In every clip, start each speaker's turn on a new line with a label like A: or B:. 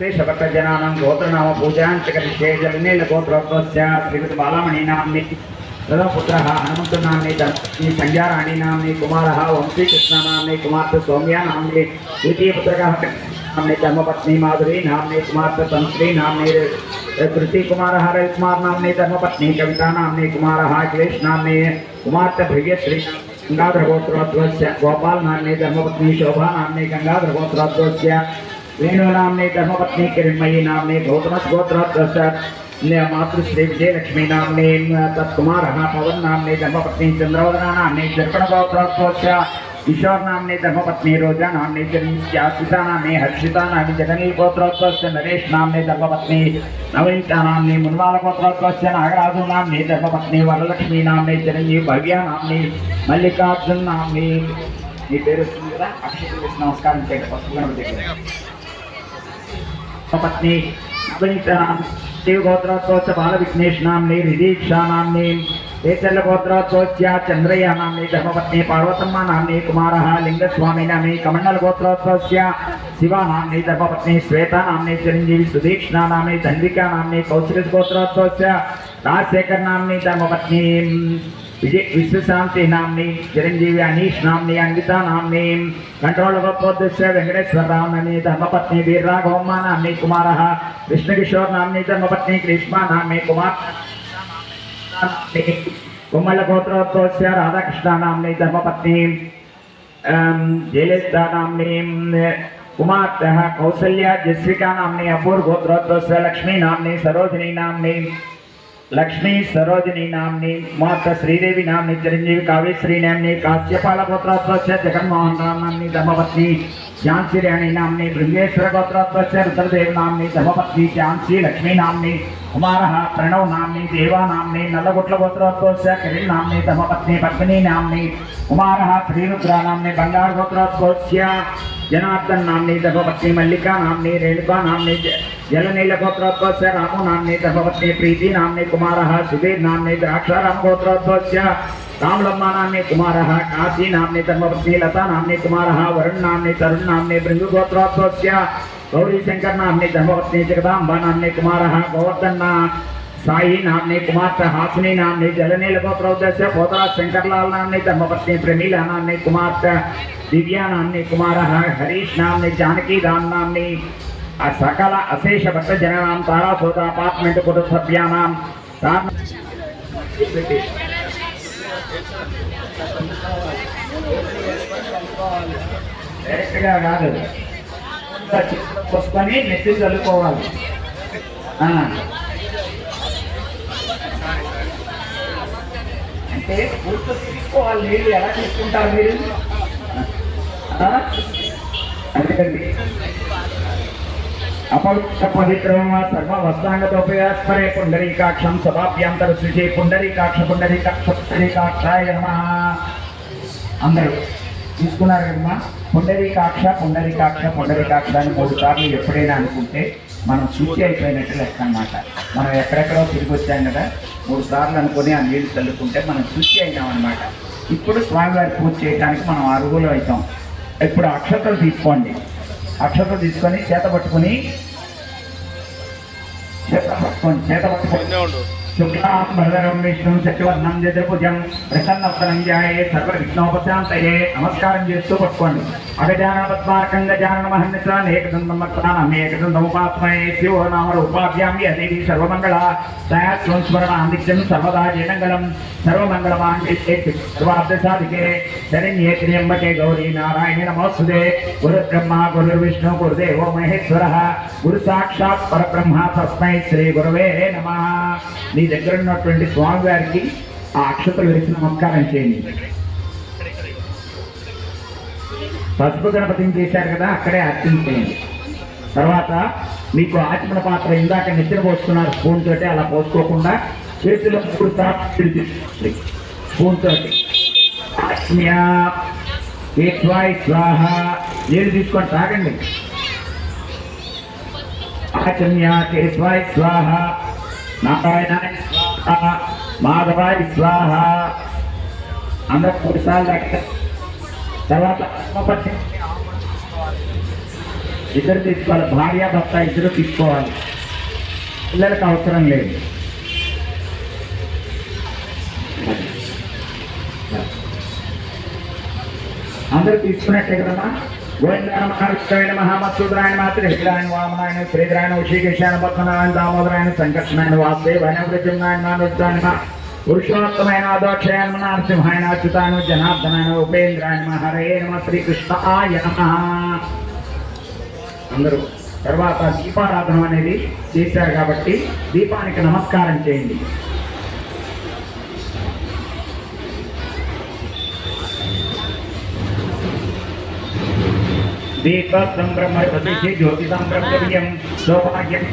A: शेषभक्तजनानां गोत्रनाम पूजां च करिष्ये जलनीलगोत्रोक्तस्य श्रीमद्बालामणिनाम्नि तदपुत्रः हनुमन्तनाम्नि धर्मपत्नी संज्ञाराणी नाम्नि कुमारः वंशीकृष्णनाम्नि कुमारः सौम्या नाम्नि द्वितीयपुत्रः नाम्नि धर्मपत्नी माधुरी नाम्नि कुमारः संश्री नाम्नि तृतीयकुमारः रविकुमार नाम्नि धर्मपत्नी कविता नाम्नि कुमारः अखिलेश नाम्नि कुमारः भृगश्री गंगाधर गोत्रोद्वस्य गोपाल नाम्नि धर्मपत्नी शोभा नाम्नि गंगाधर गोत्रोद्वस्य वेणु नाम्नि धर्मपत्नी किरणमयी नाम्नि गौतमस गोत्रोद्वस्य मातृश्री विजयलक्ष्मी नाम्नि तत्कुमारः पवन नाम्नि धर्मपत्नी चंद्रवदना नाम्नि दर्पण गोत्रोद्वस्य किशोर नाम्नि धर्मपत्नी रोजा नाम्नि चिता नाम्नि हर्षिता नाम्नि जगनी गोत्रोद्वस्य नरेश नाम्नि धर्मपत्नी नवनीता नाम्नि मुनवाल गोत्रोद्वस्य नागराजु नाम्नि धर्मपत्नी वरलक्ष्मी नाम्नि चिरंजीवी भव्या नाम्नि मल्लिकार्जुन नाम्नि ఈ పేరు వస్తుంది కదా అక్షయ నమస్కారం చేయండి ఫస్ట్ గణపతి पत्नी नवनीता नाम शिव गोत्रोत्सव बाल विघ्नेश नाम्नि रिदीक्षा नाम्नि केचल गोत्रोत्सव चंद्रय्य नाम्नि धर्मपत्नी पार्वतम्मा नाम्नि कुमारः लिंगस्वामी नाम्नि कमंडल गोत्रोत्सव शिवा नाम्नि धर्मपत्नी श्वेता नाम्नि चिरंजीवी सुदीक्षणा नाम्नि धन्विका नाम्नि कौशल गोत्रोत्सव राजशेखर नाम्नि धर्मपत्नी विश्वशांति नाम्नि चिरंजीवी अनीश नाम्नि अंकिता नाम्नि कंट्रोल गोत्रोद्वस्य वेंकटेश्वर राव नाम्नि धर्मपत्नी वीरराघवम्मा नाम्नि कुमारः कृष्णकिशोर नाम्नि धर्मपत्नी ग्रीष्मा नाम्नि कुमार कुम्मल गोत्रोद्वस्य राधाकृष्ण नाम्नि धर्मपत्नी जयललिता नाम्नि कुमारः कौसल्या जस्विका नाम्नि अपूर्व गोत्रोद्वस्य लक्ष्मी नाम्नि सरोजिनी नाम्नि लक्ष्मी सरोजिनी नाम्नि माता श्रीदेवी नाम्नि चिरंजीवी काव्यश्री नाम्नि काश्यपाल गोत्रोद्वस्य जगन्मोहन राम नाम्नि धर्मपत्नी झांसी रानी नाम्नि भृंगेश्वर गोत्रोद्वस्य रुद्रदेव नाम्नि धर्मपत्नी झांसी लक्ष्मी नाम्नि कुमारः प्रणव नाम्नि देवा नाम्नि नलगुट्ल गोत्रोद्वस्य किरण नाम्नि धर्मपत्नी पद्मिनी नाम्नि कुमारः श्रीरुद्र नाम्नि बंगार गोत्रोद्वस्य जनार्दन नाम्नि धर्मपत्नी मल्लिका नाम्नि रेणुका नाम्नि जलनील गोत्रोद्वस्य रामो नाम्नि धर्मपत्नी प्रीति नाम्नि कुमारः सुधीर नाम्नि द्राक्षाराम गोत्रोद्वस्य रामलम्मा नाम्नि कुमारः काशी नाम्नि धर्मपत्नी लता नाम्नि कुमारः वरुण नाम्नि तरुण नाम्नि भृंगु गोत्रोद्वस्य गौरी शंकर नाम्नि धर्मपत्नी जगदांबा नाम्नि कुमारः गोवर्धन साई नाम्नि कुमारः हासिनी नाम्नि जलनील गोत्रोद्वस्य पोतराज शंकरलाल नाम्नि धर्मपत्नी प्रमीला नाम्नि कुमारः दिव्या नाम्नि कुमारः हरीश नाम्नि जानकी राम नाम्नि सकल अशेष भक्तजनानां तारासोद अपार्ट्मेंट कुटुंबसभ्यानां డైరెక్ట్గా కాదు పుష్పని నెత్తి చల్లుకోవాలి అంటే పూర్తి తీసుకోవాలి నీళ్ళు ఎలా తీసుకుంటారు మీరు అందుకండి अपवित्रम सर्ववस्त्रांगतोपयास्परे पुंडरीकाक्षं सभाभ्यांतर सृजे पुंडरीकाक्ष पुंडरीकाक्षाय नमः అందరూ తీసుకున్నారు కదమ్మా పుండరీకాక్ష పుండరీకాక్ష పుండరీకాక్ష అని 3 సార్లు ఎప్పుడైనా అనుకుంటే మనం శుచి అయిపోయినట్టు లెక్క అన్నమాట. మనం ఎక్కడెక్కడో తిరిగి వచ్చాం కదా 3 సార్లు అనుకుని ఆ నీళ్లు చల్లుకుంటే మనం శుచి అయినాం అన్నమాట. ఇప్పుడు స్వామివారి పూజ చేయడానికి మనం అర్హులు అవుతాం. ఇప్పుడు అక్షతలు తీసుకోండి. అక్షతలు తీసుకొని చేత పట్టుకొని शुक्लांबरधरं विष्णुं सचिवर्णं चतुर्भुजं प्रसन्नवदनञ्जाये सर्वविघ्नोपशान्तये नमस्कारं చేస్తూ పట్టుకోండి. అగజానన పద్మార్కం గజానన మహన్నితాన్ ఏకదంతం మత్తానం ఏకదంతముపాస్మయే శివో నామ రూపాభ్యాం యదేవి సర్వమంగళ సయస్వం స్మరణాందిత్యం సర్వదా జయమంగళం సర్వమంగళమాంగితే సర్వార్థసాధికే శరణ్యే త్ర్యంబకే గౌరీ నారాయణి నమోస్తుతే గురు బ్రహ్మ గురు విష్ణు గురుదేవో మహేశ్వరః గురు సాక్షాత్ పరబ్రహ్మ తస్మై శ్రీ గురవే నమః. నీ దగ్గర ఉన్నటువంటి స్వామివారికి ఆ అక్షతలు వేసి నమస్కారం చేయండి. పసుపు గణపతిని చేశారు కదా అక్కడే అర్చించేయండి. తర్వాత మీకు ఆచమన పాత్ర ఇందాక నిద్ర పోసుకున్నారు స్పూన్ తోటి, అలా పోసుకోకుండా చేతిలో 3 సార్లు స్పూన్ తోటి ఆత్మ్య స్వాహ నీళ్ళు తీసుకొని తాగండి. ఆచమ్య కేశవాయ స్వాహ నారాయణాయ స్వాహ మాధవాయ స్వాహ అందరూ 3 సార్లు తర్వాత ఇద్దరు తీసుకోవాలి, భార్య భర్త ఇద్దరు తీసుకోవాలి, పిల్లలకు అవసరం లేదు. అందరూ తీసుకున్నట్టే కదమ్మా. గోవిందాయ నమః, విష్ణువే నమః, మత్సూదరాయ నమః, త్రిహృదయాయ వామనాయ శ్రీధరాయ ఉషీకేశాయ పద్మనాభాయ దామోదరాయ సంకర్షణాయ వాసుదేవాయ వృజంగాయ రుద్రాయ నమః, పురుషోత్తమైన అదోక్షయాయ నమః, నరసింహాయ అచ్యుతాయ జనార్దనాయ ఉపేంద్రాయ నమః, హరే నమః, శ్రీకృష్ణాయ నమః. అందరూ తర్వాత దీపారాధన అనేది చేశారు కాబట్టి దీపానికి నమస్కారం చేయండి. दीप संभ्रम प्रति ज्योति संभ्रम सौभाग्यम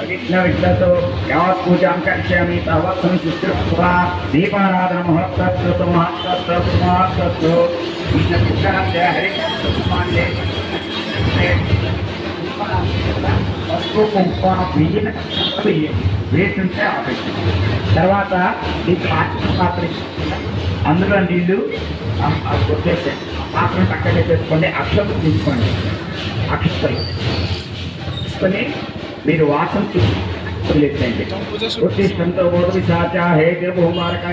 A: विघ्नविघ्नतो यावत् पूजां करिष्यामि तावत् संशुद्धिर्भवा दीपाराधन महोत्सवस्तु महत्तस्तु विघ्नविघ्नाय हरिमान्ये పసుపు కుంకుమ బియ్యం వేస్తుంటే ఆపేసి తర్వాత ఈ పాత్ర అందులో నీళ్ళు వచ్చేసి పాత్రను పక్కన చేసుకోండి. అక్షతలు తీసుకోండి, అక్షతలు తీసుకొని మీరు వాసన చూసి ఉద్దేశంతో బోధ విశాచ హే భూమారక